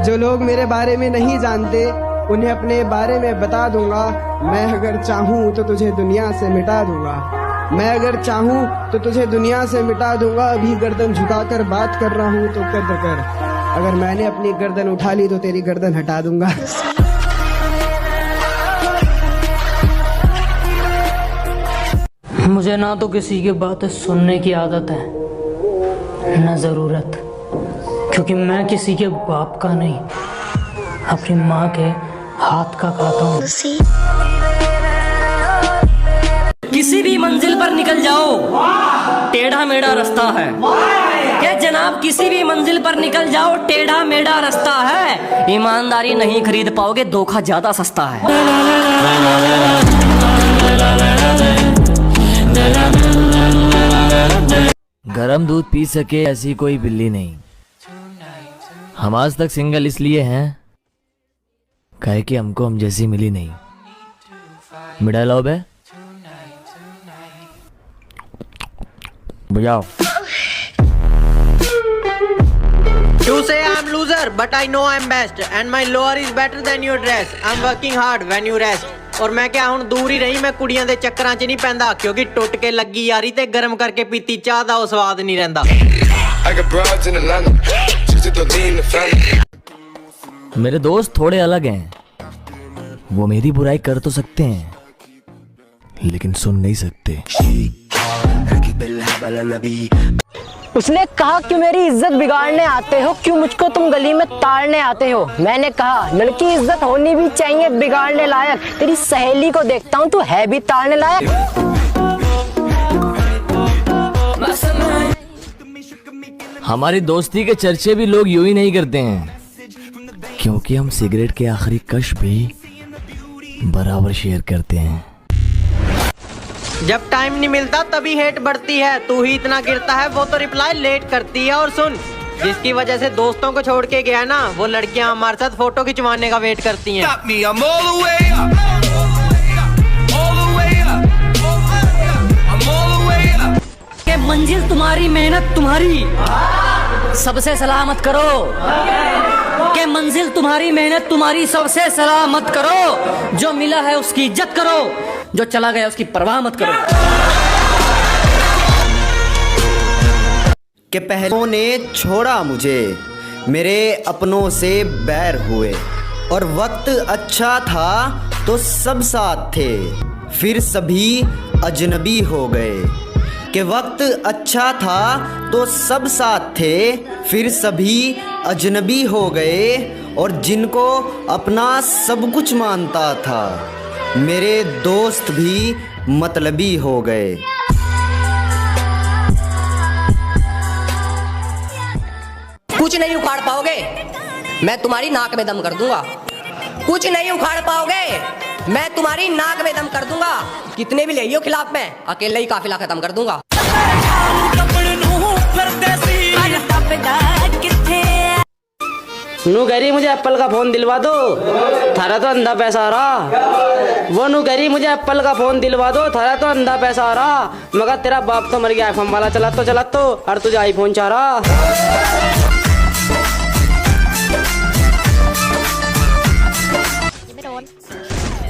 जो लोग मेरे बारे में नहीं जानते उन्हें अपने बारे में बता दूंगा। मैं अगर चाहूँ तो तुझे दुनिया से मिटा दूंगा। मैं अगर चाहूँ तो तुझे दुनिया से मिटा दूंगा। अभी गर्दन झुकाकर बात कर रहा हूँ तो कद्र कर। अगर मैंने अपनी गर्दन उठा ली तो तेरी गर्दन हटा दूंगा। मुझे ना तो किसी की बातें सुनने की आदत है न जरूरत, क्योंकि मैं किसी के बाप का नहीं अपनी माँ के हाथ का खाता हूँ। किसी भी मंजिल पर निकल जाओ, टेढ़ा मेढ़ा रास्ता है। क्या जनाब, किसी भी मंजिल पर निकल जाओ, टेढ़ा मेढ़ा रास्ता है। ईमानदारी नहीं खरीद पाओगे, धोखा ज्यादा सस्ता है। गरम दूध पी सके ऐसी कोई बिल्ली नहीं। हम आज तक सिंगल इसलिए हैं कहे कि हमको हम जैसी मिली नहीं। मिडा लाओ बे, बजाओ। You say I'm loser, but I know I'm best, and my lower is better than your dress. I'm working hard when you rest. और मैं क्या ਹੁਣ ਦੂਰ ਹੀ ਰਹੀ, ਮੈਂ ਕੁੜੀਆਂ ਦੇ ਚੱਕਰਾਂ 'ਚ ਨਹੀਂ ਪੈਂਦਾ, ਕਿਉਂਕਿ ਟੁੱਟ ਕੇ ਲੱਗੀ ਯਾਰੀ ਤੇ ਗਰਮ ਕਰਕੇ ਪੀਤੀ ਚਾਹ ਦਾ ਉਹ ਸਵਾਦ ਨਹੀਂ ਰਹਿੰਦਾ। मेरे दोस्त थोड़े अलग हैं, वो मेरी बुराई कर तो सकते हैं लेकिन सुन नहीं सकते। उसने कहा क्यों मेरी इज्जत बिगाड़ने आते हो, क्यों मुझको तुम गली में ताड़ने आते हो। मैंने कहा लड़की इज्जत होनी भी चाहिए बिगाड़ने लायक। तेरी सहेली को देखता हूँ, तू है भी ताड़ने लायक। हमारी दोस्ती के चर्चे भी लोग यूं ही नहीं करते हैं, क्योंकि हम सिगरेट के आखिरी कश भी बराबर शेयर करते हैं। जब टाइम नहीं मिलता तभी हेट बढ़ती है, तू ही इतना गिरता है वो तो रिप्लाई लेट करती है। और सुन, जिसकी वजह से दोस्तों को छोड़ के गया ना, वो लड़कियां हमारे साथ फोटो खिंचवाने का वेट करती हैं। के मंजिल तुम्हारी, मेहनत तुम्हारी, सबसे सलामत करो। के मंजिल तुम्हारी, मेहनत तुम्हारी, सबसे सलामत करो। जो मिला है उसकी इज्जत करो, जो चला गया उसकी परवाह मत करो। कि पहलों ने छोड़ा मुझे, मेरे अपनों से बैर हुए, और वक्त अच्छा था तो सब साथ थे, फिर सभी अजनबी हो गए। कि वक्त अच्छा था तो सब साथ थे, फिर सभी अजनबी हो गए, और जिनको अपना सब कुछ मानता था, मेरे दोस्त भी मतलबी हो गए। कुछ नहीं उखाड़ पाओगे, मैं तुम्हारी नाक में दम कर दूंगा। कुछ नहीं उखाड़ पाओगे, मैं तुम्हारी नाक में दम कर दूंगा। कितने भी ले लियो खिलाफ, मैं अकेले ही काफिला खत्म कर दूंगा। नू कह रही मुझे एप्पल का फोन दिलवा दो, थारा तो अंधा पैसा आ रहा। वो नू कह रही मुझे एप्पल का फोन दिलवा दो, थारा तो अंधा पैसा आ रहा। मगर तेरा बाप तो मर गया आईफोन वाला चला तो, और तुझे आईफोन चाह रहा।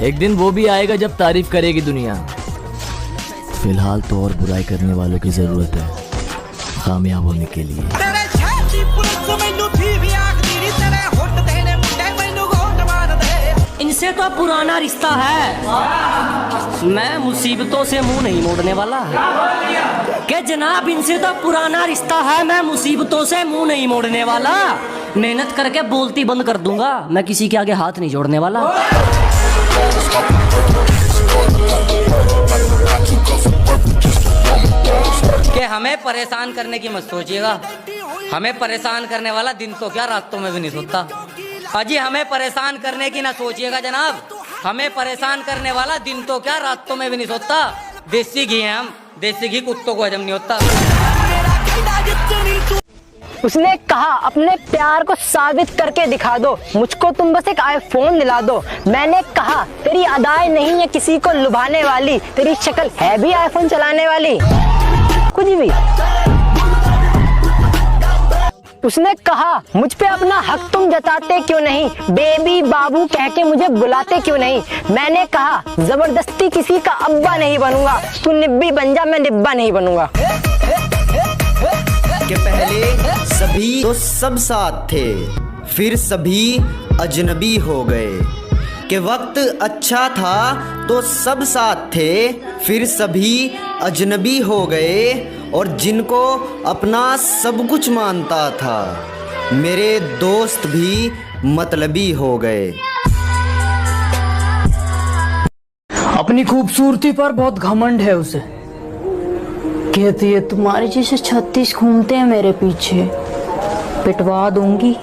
एक दिन वो भी आएगा जब तारीफ करेगी दुनिया। फिलहाल तो और बुराई करने वालों की जरूरत है कामयाब होने के लिए। इनसे तो पुराना रिश्ता है, मैं मुसीबतों से मुंह नहीं मोड़ने वाला। के जनाब, इनसे तो पुराना रिश्ता है, मैं मुसीबतों से मुंह नहीं मोड़ने वाला। मेहनत करके बोलती बंद कर दूंगा, मैं किसी के आगे हाथ नहीं जोड़ने वाला। कि हमें परेशान करने की मत सोचिएगा, हमें परेशान करने वाला दिन तो क्या रातों में भी नहीं सोता। अजी हमें परेशान करने की ना सोचिएगा जनाब, हमें परेशान करने वाला दिन तो क्या रातों में भी नहीं सोता। देसी घी है हम, देसी घी कुत्तों को हजम नहीं होता। उसने कहा अपने प्यार को साबित करके दिखा दो, मुझको तुम बस एक आईफोन दिला दो। मैंने कहा तेरी अदाएं नहीं है किसी को लुभाने वाली, तेरी शक्ल है भी आईफोन चलाने वाली। कुछ भी उसने कहा मुझ पे अपना हक तुम जताते क्यों नहीं, बेबी बाबू कह के मुझे बुलाते क्यों नहीं। मैंने कहा जबरदस्ती किसी का अब्बा नहीं बनूंगा, तू निब्बी बन जा, मैं निब्बा नहीं बनूंगा। कि पहले सभी तो सब साथ थे, फिर सभी अजनबी हो गए। कि वक्त अच्छा था तो सब साथ थे, फिर सभी अजनबी हो गए। और जिनको अपना सब कुछ मानता था, मेरे दोस्त भी मतलबी हो गए। अपनी खूबसूरती पर बहुत घमंड है उसे, कहती है तुम्हारे जैसे 36 घूमते हैं मेरे पीछे, पिटवा दूंगी।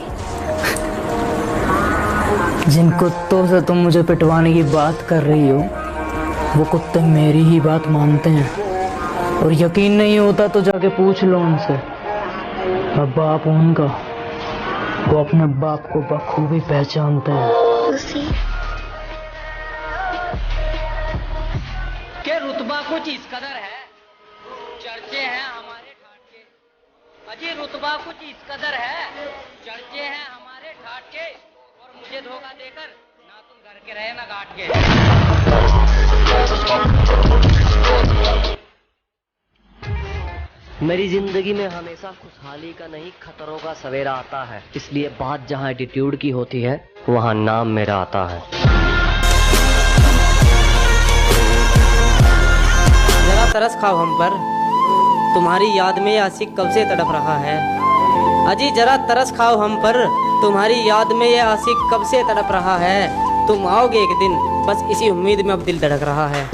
जिन कुत्तों से तुम मुझे पिटवाने की बात कर रही हो, वो कुत्ते मेरी ही बात मानते हैं। और यकीन नहीं होता तो जाके पूछ लो उनसे, मैं बाप हूं उनका, वो अपने बाप को बखूबी पहचानते हैं। के रुतबा कुछ इस कदर है, चर्चे हैं हमारे ठाट के। अजी रुतबा कुछ इस कदर है, चर्चे हैं हमारे ठाट के। और मुझे धोखा देकर ना तुम घर के रहे ना घाट के। मेरी जिंदगी में हमेशा खुशहाली का नहीं खतरों का सवेरा आता है, इसलिए बात जहां एटीट्यूड की होती है वहां नाम मेरा आता है। जरा तरस खाओ हम पर, तुम्हारी याद में आशिक कब से तड़प रहा है। अजी जरा तरस खाओ हम पर, तुम्हारी याद में ये आशिक कब से तड़प रहा है। तुम आओगे एक दिन, बस इसी उम्मीद में अब दिल धड़क रहा है।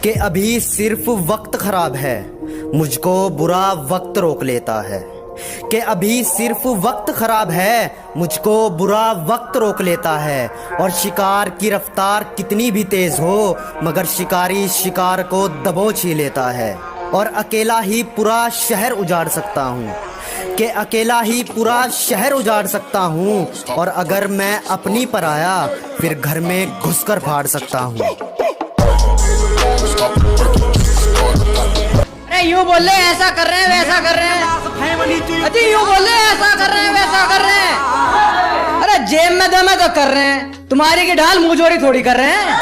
कि अभी सिर्फ वक्त खराब है, मुझको बुरा वक्त रोक लेता है। कि अभी सिर्फ वक्त खराब है, मुझको बुरा वक्त रोक लेता है। और शिकार की रफ्तार कितनी भी तेज हो, मगर शिकारी शिकार को दबोच ही लेता है। और अकेला ही पूरा शहर उजाड़ सकता हूँ, कि अकेला ही पूरा शहर उजाड़ सकता हूँ। और अगर मैं अपनी पर आया, फिर घर में घुसकर फाड़ सकता हूँ। अरे यूं बोले ऐसा कर रहे हैं वैसा कर रहे हैं। अजी यूं बोले ऐसा कर रहे हैं वैसा कर रहे हैं। अरे जेब में दम है तो कर रहे हैं, तुम्हारी की ढाल मुंह जोड़ी थोड़ी कर रहे हैं।